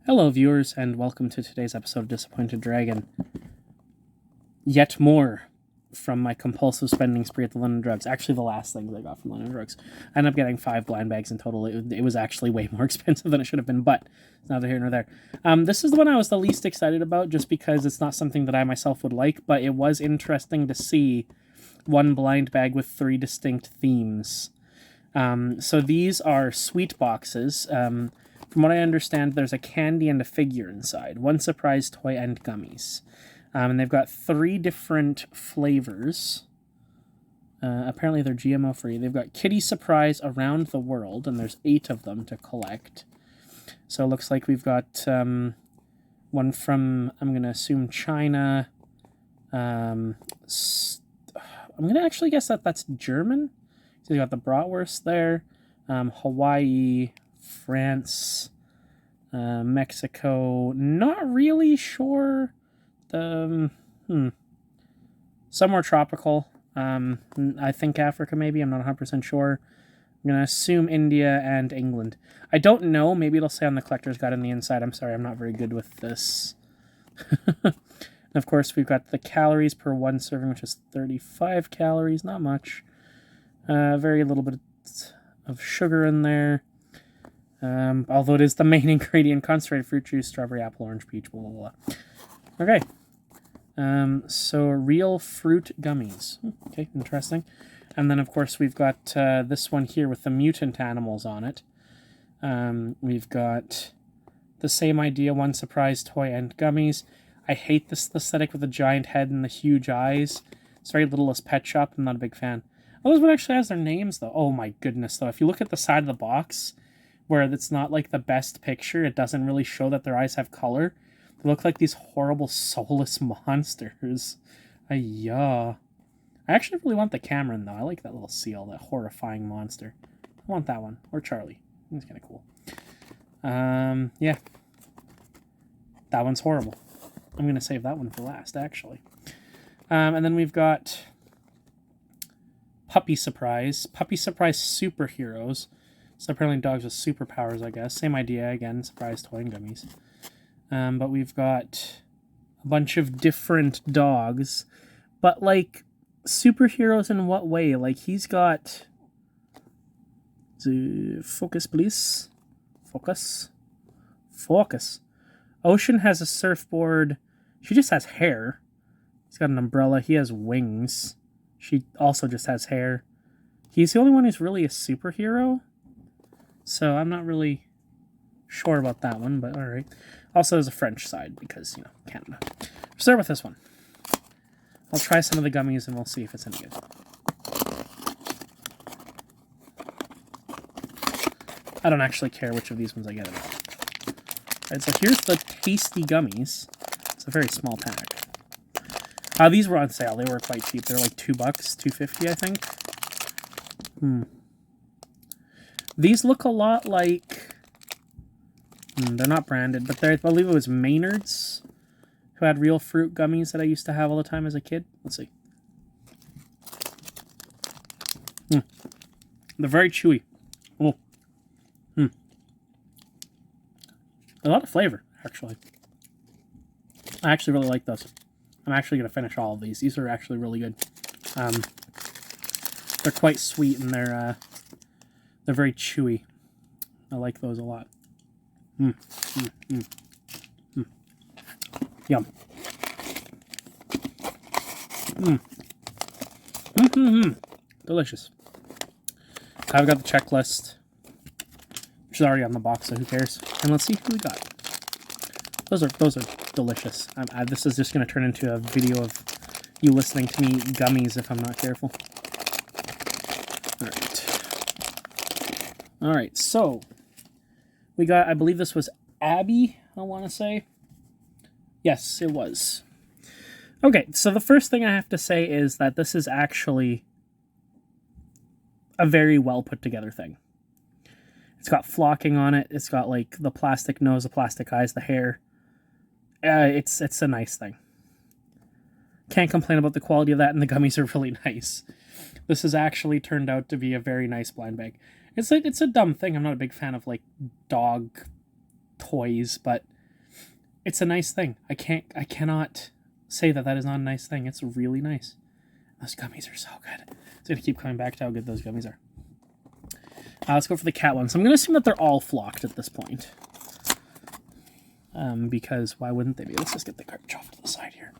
Hello, viewers, and welcome to today's episode of Disappointed Dragon. Yet more from my compulsive spending spree at the London Drugs. Actually, the last thing that I got from London Drugs. I ended up getting 5 blind bags in total. It was actually way more expensive than it should have been, but it's neither here nor there. This is the one I was the least excited about, just because it's not something that I myself would like, but it was interesting to see one blind bag with 3 distinct themes. So these are sweet boxes. From what I understand, there's a candy and a figure inside. One surprise toy and gummies. And they've got 3 different flavors. Apparently they're GMO free. They've got Kitty Surprise Around the World, and there's 8 of them to collect. So it looks like we've got one from, I'm going to assume, China. I'm going to actually guess that that's German. So you got the bratwurst there. Hawaii, France, Mexico, not really sure. Somewhere tropical. I think Africa maybe, I'm not 100% sure. I'm going to assume India and England. I don't know, maybe it'll say on the collector's guide on the inside. I'm sorry, I'm not very good with this. And of course, we've got the calories per 1 serving, which is 35 calories, not much. Very little bit of sugar in there. Although it is the main ingredient: concentrated fruit juice, strawberry, apple, orange, peach, blah, blah, blah. Okay. So real fruit gummies. Okay, interesting. And then, of course, we've got this one here with the mutant animals on it. We've got the same idea, one surprise toy and gummies. I hate this aesthetic with the giant head and the huge eyes. It's very Littlest Pet Shop. I'm not a big fan. Oh, this one actually has their names, though. Oh, my goodness, though. If you look at the side of the box, where it's not, like, the best picture, it doesn't really show that their eyes have color. They look like these horrible, soulless monsters. Ayah. I actually really want the Cameron, though. I like that little seal, that horrifying monster. I want that one. Or Charlie. He's kind of cool. Yeah. That one's horrible. I'm going to save that one for last, actually. And then we've got Puppy Surprise. Puppy Surprise Superheroes. So apparently dogs with superpowers, I guess. Same idea, again, surprise toy and gummies. But we've got a bunch of different dogs. But, like, superheroes in what way? Like, he's got... Focus, please. Focus. Focus. Ocean has a surfboard. She just has hair. He's got an umbrella. He has wings. She also just has hair. He's the only one who's really a superhero. So I'm not really sure about that one, but alright. Also, there's a French side because, you know, Canada. We'll start with this one. I'll try some of the gummies and we'll see if it's any good. I don't actually care which of these ones I get at all. Alright, so here's the tasty gummies. It's a very small pack. These were on sale. They were quite cheap. They're like $2, $2.50, I think. These look a lot like... they're not branded, but I believe it was Maynard's who had real fruit gummies that I used to have all the time as a kid. Let's see. They're very chewy. Oh. A lot of flavor, actually. I actually really like those. I'm actually going to finish all of these. These are actually really good. They're quite sweet and they're very chewy. I like those a lot. Yum. Delicious. I've got the checklist, which is already on the box, so who cares? And let's see who we got. Those are delicious. This is just going to turn into a video of you listening to me eat gummies if I'm not careful. Alright, so we got, I believe this was Abby, I want to say. Yes, it was. Okay, so the first thing I have to say is that this is actually a very well put together thing. It's got flocking on it. It's got, like, the plastic nose, the plastic eyes, the hair. It's a nice thing. Can't complain about the quality of that, and the gummies are really nice. This has actually turned out to be a very nice blind bag. It's a dumb thing. I'm not a big fan of, like, dog toys, but it's a nice thing. I cannot say that is not a nice thing. It's really nice. Those gummies are so good. I'm going to keep coming back to how good those gummies are. Let's go for the cat ones. I'm going to assume that they're all flocked at this point. Because why wouldn't they be? Let's just get the garbage off to the side here.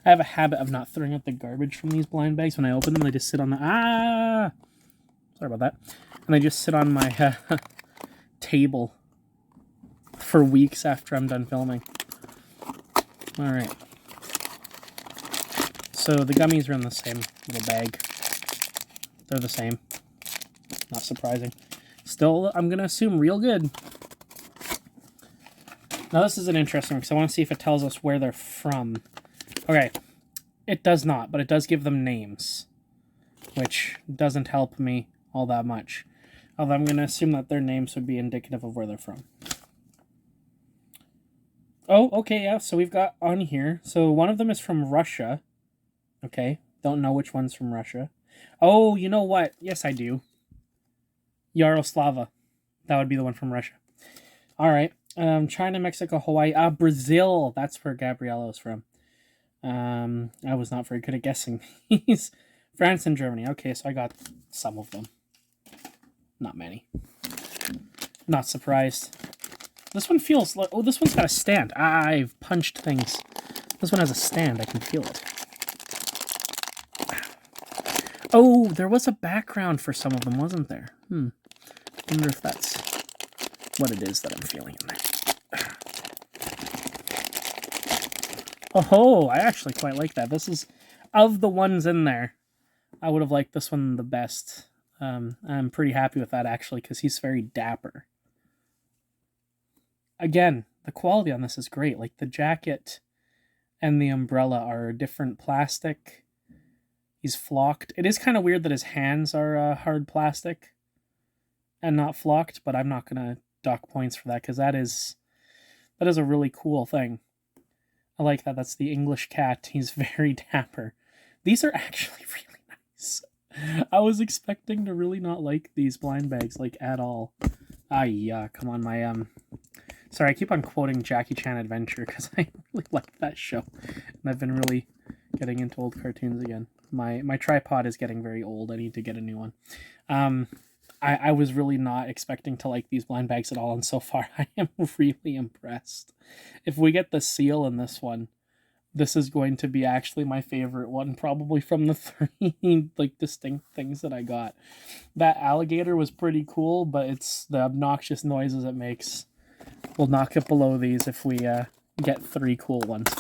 I have a habit of not throwing out the garbage from these blind bags. When I open them, they just sit on the... Sorry about that. And they just sit on my table for weeks after I'm done filming. Alright. So the gummies are in the same little bag. They're the same. Not surprising. Still, I'm going to assume real good. Now this is an interesting because I want to see if it tells us where they're from. Okay. It does not, but it does give them names. Which doesn't help me all that much. Although I'm going to assume that their names would be indicative of where they're from. Oh, okay, yeah, so we've got on here. So one of them is from Russia. Okay, don't know which one's from Russia. Oh, you know what? Yes, I do. Yaroslava. That would be the one from Russia. All right. China, Mexico, Hawaii. Brazil. That's where Gabriella is from. I was not very good at guessing these. France and Germany. Okay, so I got some of them. Not many. Not surprised. This one feels like... Oh, this one's got a stand. I've punched things. This one has a stand. I can feel it. Oh, there was a background for some of them, wasn't there? I wonder if that's what it is that I'm feeling in there. Oh, I actually quite like that. This is... Of the ones in there, I would have liked this one the best. I'm pretty happy with that, actually, because he's very dapper. Again, the quality on this is great. Like, the jacket and the umbrella are different plastic. He's flocked. It is kind of weird that his hands are hard plastic and not flocked, but I'm not going to dock points for that, because that is a really cool thing. I like that. That's the English cat. He's very dapper. These are actually really nice. I was expecting to really not like these blind bags, like, at all. Yeah, come on, my, Sorry, I keep on quoting Jackie Chan Adventure, because I really like that show. And I've been really getting into old cartoons again. My tripod is getting very old. I need to get a new one. I was really not expecting to like these blind bags at all, and so far I am really impressed. If we get the seal in this one, this is going to be actually my favorite one, probably from the 3 like distinct things that I got. That alligator was pretty cool, but it's the obnoxious noises it makes. We'll knock it below these if we get 3 cool ones.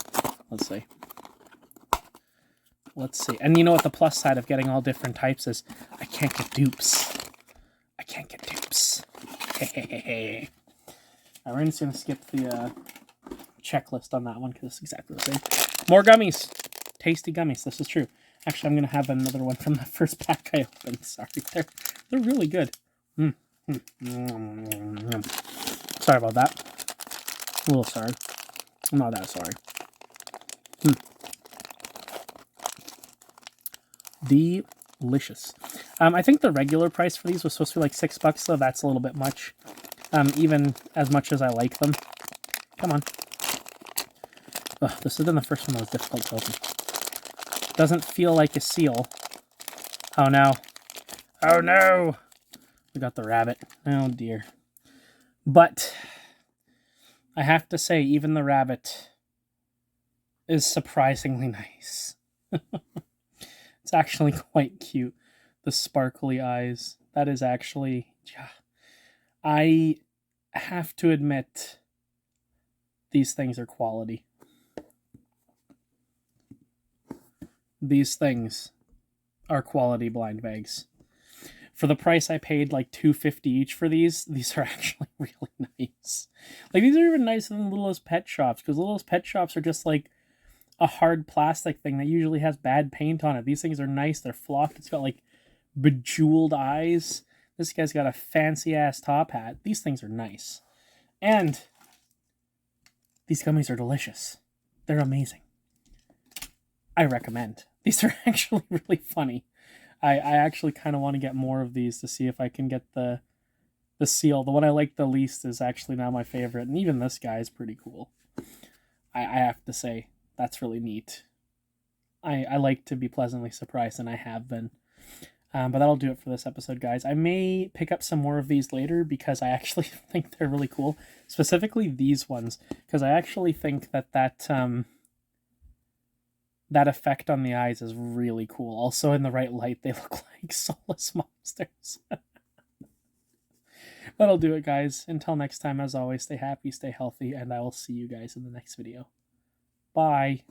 Let's see. Let's see. And you know what the plus side of getting all different types is? I can't get dupes. I can't get dupes. Hey. Alright, we're just going to skip the checklist on that one because it's exactly the same. More gummies. Tasty gummies. This is true. Actually, I'm going to have another one from the first pack I opened. Sorry. They're really good. Sorry about that. A little sorry. I'm not that sorry. Delicious. I think the regular price for these was supposed to be like $6, so that's a little bit much. Even as much as I like them. Come on. Ugh, this has been the first one that was difficult to open. Doesn't feel like a seal. Oh no. Oh no! We got the rabbit. Oh dear. But I have to say, even the rabbit is surprisingly nice. It's actually quite cute. The sparkly eyes. That is actually... Yeah. I have to admit, these things are quality. These things are quality blind bags. For the price I paid, like $2.50 each for these are actually really nice. Like, these are even nicer than Littlest Pet Shops, because Littlest Pet Shops are just like a hard plastic thing that usually has bad paint on it. These things are nice. They're flocked. It's got like bejeweled eyes. This guy's got a fancy ass top hat. These things are nice. And these gummies are delicious. They're amazing. I recommend. These are actually really funny. I actually kind of want to get more of these to see if I can get the The seal, the one I like the least, is actually now my favorite, and even this guy is pretty cool. I have to say, that's really neat. I like to be pleasantly surprised, and I have been. But that'll do it for this episode, guys. I may pick up some more of these later because I actually think they're really cool. Specifically these ones, because I actually think that effect on the eyes is really cool. Also, in the right light, they look like soulless monsters. That'll do it, guys. Until next time, as always, stay happy, stay healthy, and I will see you guys in the next video. Bye.